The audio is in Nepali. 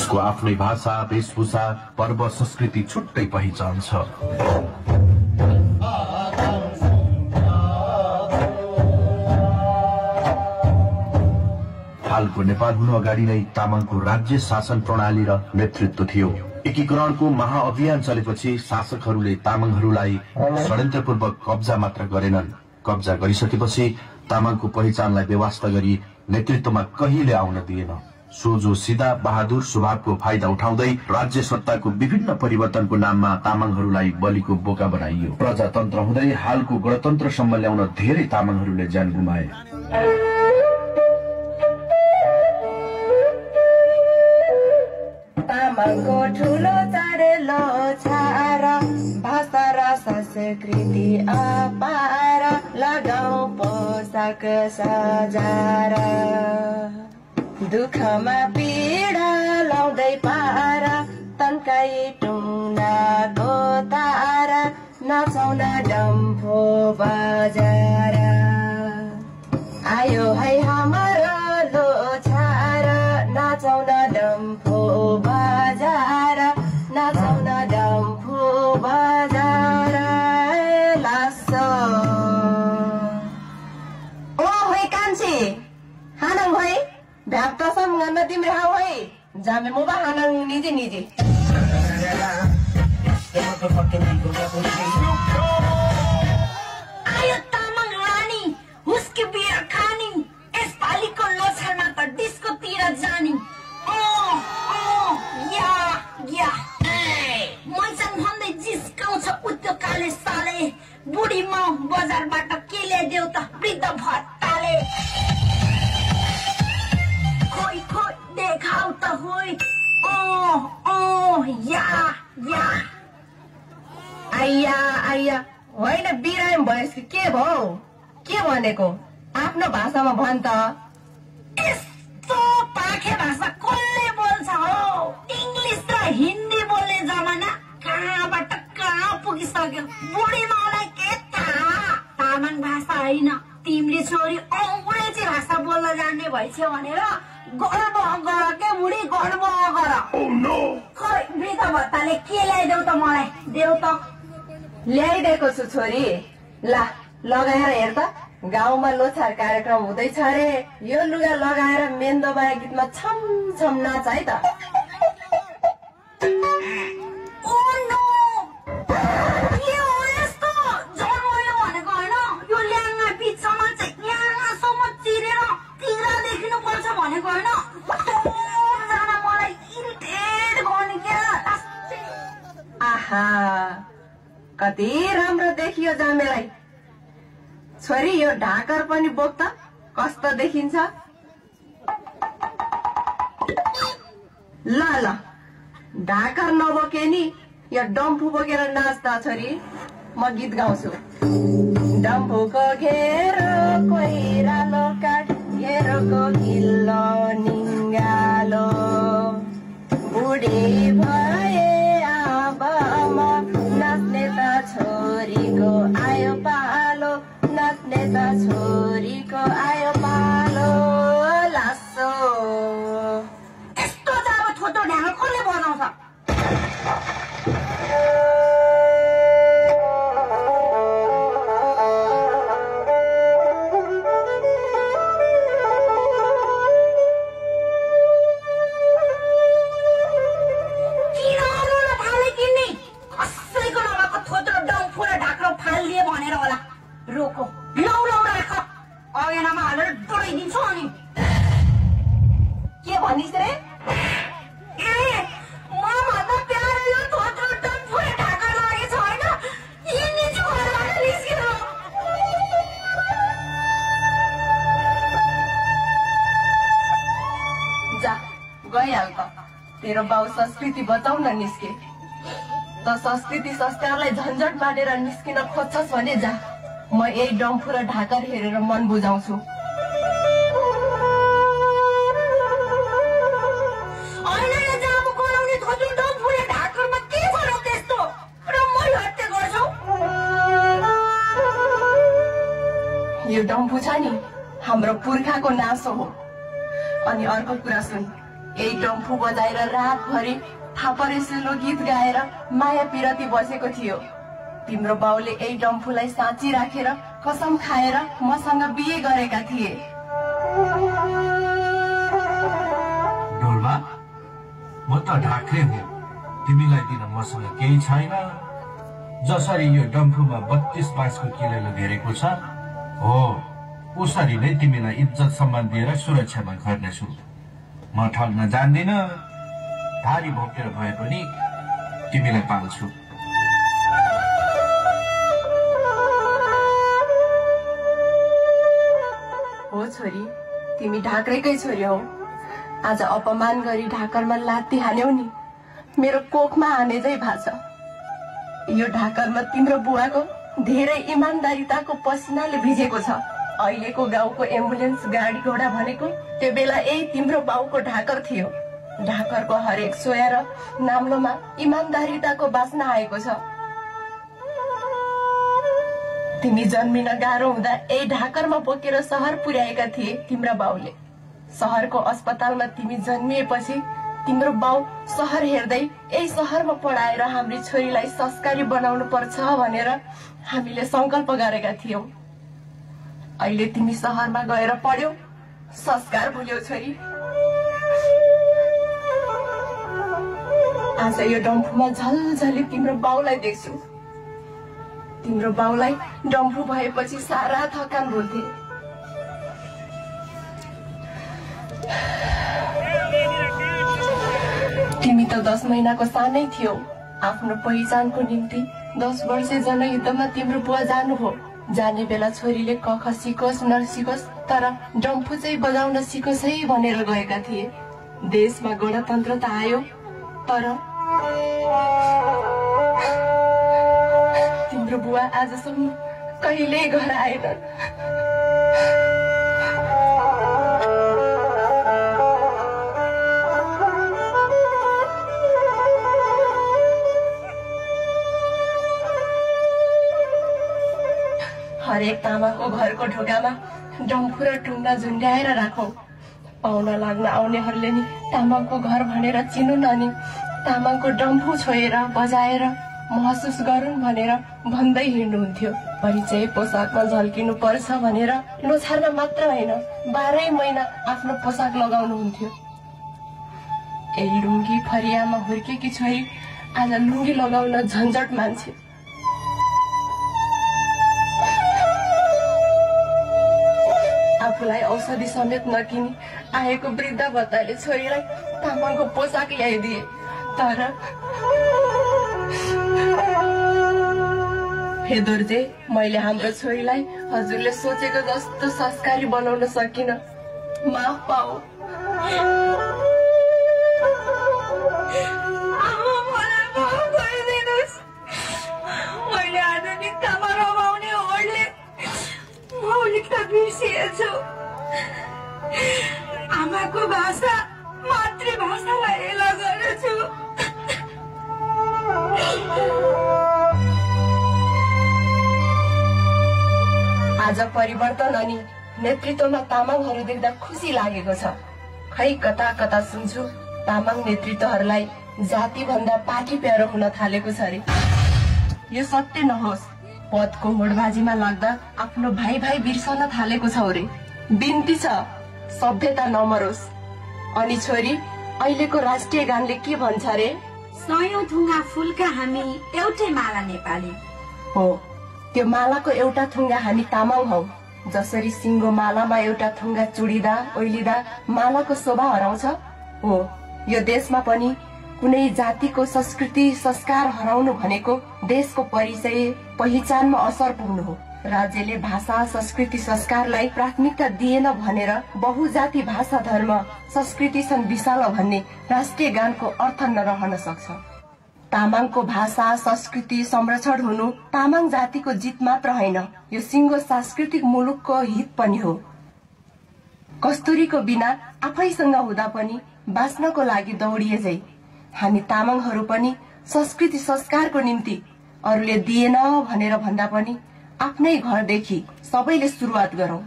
त्यसको आफ्नै भाषा, वेशभूषा, पर्व, संस्कृति, छुट्टै पहिचान छ। हालको नेपाल हुनु अगाडि नै तामाङको राज्य शासन प्रणाली र नेतृत्व थियो। एकीकरणको महाअभियान चलेपछि शासकहरूले तामाङहरूलाई षड्यन्त्रपूर्वक कब्जा मात्र गरेनन्, कब्जा गरिसकेपछि तामाङको पहिचानलाई बेवास्ता गरी नेतृत्वमा कहिले आउन दिएन। सोझो सिधा बहादुर स्वभावको फाइदा उठाउँदै राज्य सत्ताको विभिन्न परिवर्तनको नाममा तामाङहरूलाई बलिको बोका बनाइयो। प्रजातन्त्र हुँदै हालको गणतन्त्रसम्म ल्याउन धेरै तामाङहरूले ज्यान गुमाए। तामाङको ठुलो चढेलो छार, भाषा र संस्कृति अपार, लगाऊ पोसाक सजाएर, दुःखमा पीडा लाउँदै पार, तन्काई टुङ्ना गोतार, नचाउन डम्फो बजार। आयो है हाम्रो लोछार, नचाउन डम्फो बजार, नचाउन डम्फो बजार। लासो ओ है कान्छी हानङ है भ्याप्टासम्म गर्न तिम्रो हाउ है जामे मुबा हानङ निजी निजी। आयो तामाङ रानी हुस्के बियर खानी, यसपालिको लोछारमा त डिस्कोतिर जानी। मैचाङ भन्दै जिस्काउँछ उत्यो काले साले, बुढी म बजारबाट के ल्याइदेऊ त वृद्ध भत्ताले। खोइ खोइ देखाउ त होइ, आइया आइया होइन बिराम भएस कि के भयो? के भनेको आफ्नो भाषामा भन् त। यस्तो पाखे भाषा कसले बोल्छ हो? इंग्लिश र हिन्दी बोल्ने जमाना कहाँबाट कहाँ पुगिसक्यो? बुढी मलाई के थाहा? तामाङ भाषा होइन, तिमीले छोरी अंग्रेजी भाषा बोल्न जान्ने भएछ भनेर गर्व गर के बुढी, गर्व गर। खै वृद्ध भत्ताले के ल्याइदेऊ त मलाई, देऊ त। ल्याइदिएको छु छोरी, ला लगाएर हेर त, गाउँमा लोछार कार्यक्रम हुँदैछ अरे। यो लुगा लगाएर मेन्दोबाया गीतमा छम छम नाच है त। कति राम्रो देखियो जामेलाई। छोरी यो ढाकर पनि बोक त, कस्तो देखिन्छ। ल ल ढाकर नबोके नि यो डम्फु बोकेर नाच्दा छोरी, म गीत गाउँछु। डम्फुको घेरो कोइरालो काठ, घेरोको किल्लो निङ्गालो, बुढी भए अब नाच्ने त छोरीको आयो पालो, नाच्ने त छोरीको आयो पालो। लासो यस्तो जाब छोटो ढ्याङ्गा कसले बनाउँछ? रोको लौ लौ राख, अगेनामा हालेर डोराइदिन्छु। अनि के भनिस् रे? ए म भन्दा प्यारो यो थोत्रो डम्फुले ढाका लागेछ होइन, यी निजी घरबाट निस्किनु। जा गइहाल त, तेरो बाउ संस्कृति बचाउन निस्के त। संस्कृति संस्कारलाई झन्झट मानेर निस्किन खोज्छस् भने जा, म यही डम्फु र ढाकर हेरेर मन बुझाउँछु। यो डम्फु छ नि हाम्रो पुर्खाको नासो हो। अनि अर्को कुरा सुन, यही डम्फु बजाएर रातभरि थापरेसिलो गीत गाएर माया पिरती बसेको थियो। तिम्रो बाउले यही डम्फुलाई साँची राखेर कसम खाएर मसँग बिहे गरेका थिए। डोल्मा, म त ढाक्रे हो, तिमीलाई दिन मसँग केही छैन। जसरी यो डम्फुमा 32 बाँसको किलेले घेरेको छ, हो उसरी नै तिमीलाई इज्जत सम्मान दिएर सुरक्षामा गर्नेछु। म ठग्न जान्दिन, भारी भोकेर भए पनि तिमीलाई पाल्छु। हो छोरी, तिमी ढाक्रेकै छोरी हौ। आज अपमान गरी ढाकरमा लात्ती हान्यौ नि, मेरो कोखमा हाने झै भाछ। यो ढाकरमा तिम्रो बुवाको धेरै इमान्दारिताको पसिनाले भिजेको छ। अहिलेको गाउँको एम्बुलेन्स गाडी घोडा भनेको त्यो बेला यही तिम्रो बाउको ढाकर थियो। ढाकरको हरेक सोया र नाम्लोमा इमान्दारिताको बास्ना आएको छ। तिमी जन्मिन गाह्रो हुँदा यही ढाकरमा बोकेर सहर पुर्याएका थिए तिम्रा बाउले। सहरको अस्पतालमा तिमी जन्मिएपछि तिम्रो बाउ सहर हेर्दै यही सहरमा पढाएर हाम्री छोरीलाई संस्कारी बनाउनु पर्छ भनेर हामीले संकल्प गरेका थियौं। अहिले तिमी सहरमा गएर पढ्यौ, संस्कार भुल्यौ छोरी। आज यो डम्फुमा झलझली तिम्रो बाउलाई देख्छु। तिम्रो बाउलाई डम्फु भएपछि सारा थकान भुल्थे। तिमी त 10 महिनाको सानै थियौ। आफ्नो पहिचानको निम्ति 10 वर्षे जनयुद्धमा तिम्रो बुवा जानुभयो। जाने बेला छोरीले कख सिकोस् नसिकोस् तर डम्फु चाहिँ बजाउन सिकोस् है भनेर गएका थिए। देशमा गणतन्त्र त आयो, तर तिम्रो बुवा आजसम्म कहिल्यै घर आएनन्। हरेक तामाको घरको ढोकामा डम्फु र टुङ्गा झुन्ड्याएर राखौं। पाहुना लाग्न आउनेहरूले नि तामाङको घर भनेर चिनुन् अनि तामाङको डम्फु छोएर बजाएर महसुस गरून् भनेर भन्दै हिँड्नुहुन्थ्यो। परिचय पोसाकमा झल्किनु पर्छ भनेर लोछारमा मात्र होइन 12 महिना आफ्नो पोसाक लगाउनुहुन्थ्यो। यही लुङ्गी फरियामा हुर्केकी छोरी आज लुङ्गी लगाउन झन्झट मान्छे। आफूलाई औषधि समेत नकिनी आएको वृद्ध भत्ताले छोरीलाई तामाङको पोसाक ल्याइदिए, तर हे दोर्जे, मैले हाम्रो छोरीलाई हजुरले सोचेको जस्तो संस्कारी बनाउन सकिन, माफ पाऊ। मैले आधुनिकतामा रमाउने होडले मौलिकता बिर्सिएछु। आमाको भाषा मातृभाषालाई हेला गरेछु। आज परिवर्तन अनि नेतृत्वमा तामाङहरू देख्दा खुसी लागेको छ। खै कता कता सुन्छु तामाङ नेतृत्वहरूलाई जाति भन्दा पार्टी प्यारो हुन थालेको छ रे। यो सत्य नहोस्। पदको होडबाजीमा लाग्दा आफ्नो भाइ भाइ बिर्सन थालेको छ रे। बिन्ती छ सभ्यता नमरोस्। अनि छोरी, अहिलेको राष्ट्रिय गानले के भन्छ रे? सयौं थुङ्गा फुलका हामी एउटै माला नेपाली। हो, त्यो मालाको एउटा थुङ्गा हामी तामाङ हौ। जसरी सिङ्गो मालामा एउटा थुङ्गा चुडिदा ओइलिदा मालाको शोभा हराउँछ, हो यो देशमा पनि कुनै जातिको संस्कृति संस्कार हराउनु भनेको देशको परिचय पहिचानमा असर पुग्नु हो। राज्यले भाषा संस्कृति संस्कारलाई प्राथमिकता दिएन भनेर बहुजाति भाषा धर्म संस्कृति सँग विशाल भन्ने राष्ट्रिय गानको अर्थ नरहन सक्छ। तामाङको भाषा संस्कृति संरक्षण हुनु तामाङ जातिको जित मात्र होइन, यो सिङ्गो सांस्कृतिक मुलुकको हित पनि हो। कस्तुरीको बिना आफैसँग हुँदा पनि बाँच्नको लागि दौडिए झै हामी तामाङहरू पनि संस्कृति संस्कारको निम्ति अरूले दिएन भनेर भन्दा पनि आफ्नै घरदेखि सबैले सुरुवात गरौं।